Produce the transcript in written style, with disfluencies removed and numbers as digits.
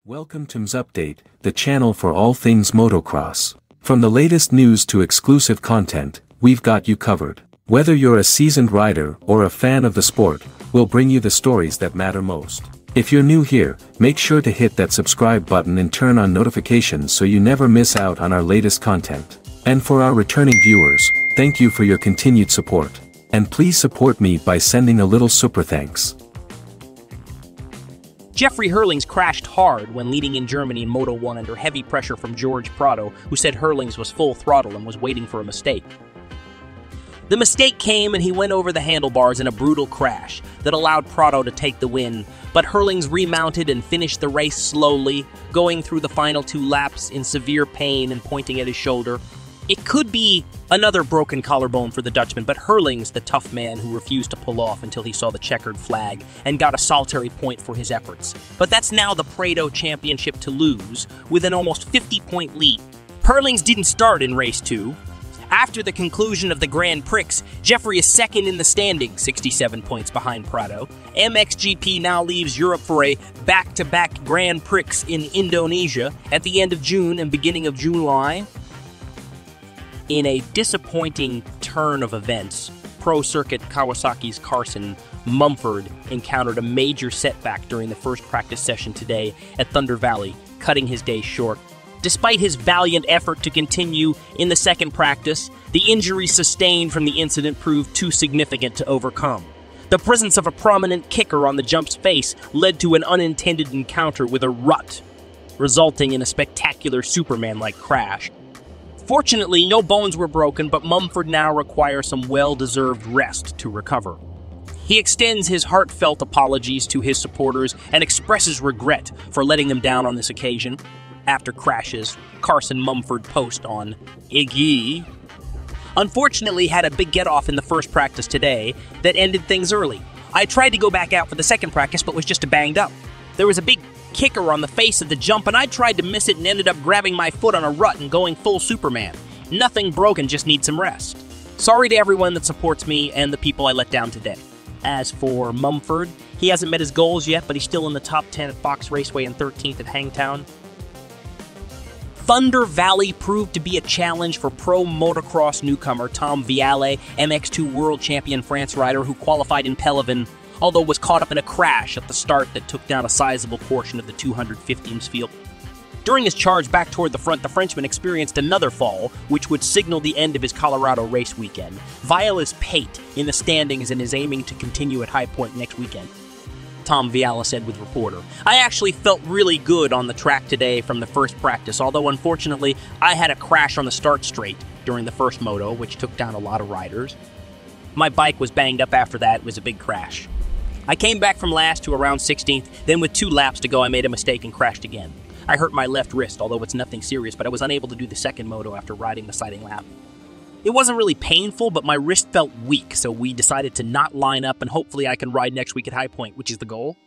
Welcome to MxGP Update, the channel for all things motocross. From the latest news to exclusive content, we've got you covered. Whether you're a seasoned rider or a fan of the sport, we'll bring you the stories that matter most. If you're new here, make sure to hit that subscribe button and turn on notifications so you never miss out on our latest content. And for our returning viewers, thank you for your continued support. And please support me by sending a little super thanks. Jeffrey Herlings crashed hard when leading in Germany in Moto 1 under heavy pressure from George Prado, who said Herlings was full throttle and was waiting for a mistake. The mistake came and he went over the handlebars in a brutal crash that allowed Prado to take the win, but Herlings remounted and finished the race slowly, going through the final 2 laps in severe pain and pointing at his shoulder. It could be another broken collarbone for the Dutchman, but Herlings, the tough man who refused to pull off until he saw the checkered flag and got a solitary point for his efforts. But that's now the Prado Championship to lose, with an almost 50-point lead. Herlings didn't start in race 2. After the conclusion of the Grand Prix, Jeffrey is second in the standings, 67 points behind Prado. MxGP now leaves Europe for a back-to-back Grand Prix in Indonesia at the end of June and beginning of July. In a disappointing turn of events, Pro Circuit Kawasaki's Carson Mumford encountered a major setback during the first practice session today at Thunder Valley, cutting his day short. Despite his valiant effort to continue in the second practice, the injuries sustained from the incident proved too significant to overcome. The presence of a prominent kicker on the jump's face led to an unintended encounter with a rut, resulting in a spectacular Superman-like crash. Fortunately, no bones were broken, but Mumford now requires some well-deserved rest to recover. He extends his heartfelt apologies to his supporters and expresses regret for letting them down on this occasion. After crashes, Carson Mumford post on Iggy unfortunately had a big get-off in the first practice today that ended things early. I tried to go back out for the second practice, but was just banged up. There was a big kicker on the face of the jump, and I tried to miss it and ended up grabbing my foot on a rut and going full Superman. Nothing broken, just need some rest. Sorry to everyone that supports me and the people I let down today. As for Mumford, he hasn't met his goals yet, but he's still in the top 10 at Fox Raceway and 13th at Hangtown. Thunder Valley proved to be a challenge for pro motocross newcomer Tom Vialle, MX2 World Champion France rider who qualified in Pelivan, although was caught up in a crash at the start that took down a sizable portion of the 215's field. During his charge back toward the front, the Frenchman experienced another fall, which would signal the end of his Colorado race weekend. Vialle is pate in the standings and is aiming to continue at High Point next weekend, Tom Vialle said with reporter. I actually felt really good on the track today from the first practice, although unfortunately I had a crash on the start straight during the first moto, which took down a lot of riders. My bike was banged up after that. It was a big crash. I came back from last to around 16th, then with 2 laps to go I made a mistake and crashed again. I hurt my left wrist, although it's nothing serious, but I was unable to do the second moto after riding the sighting lap. It wasn't really painful, but my wrist felt weak, so we decided to not line up, and hopefully I can ride next week at High Point, which is the goal.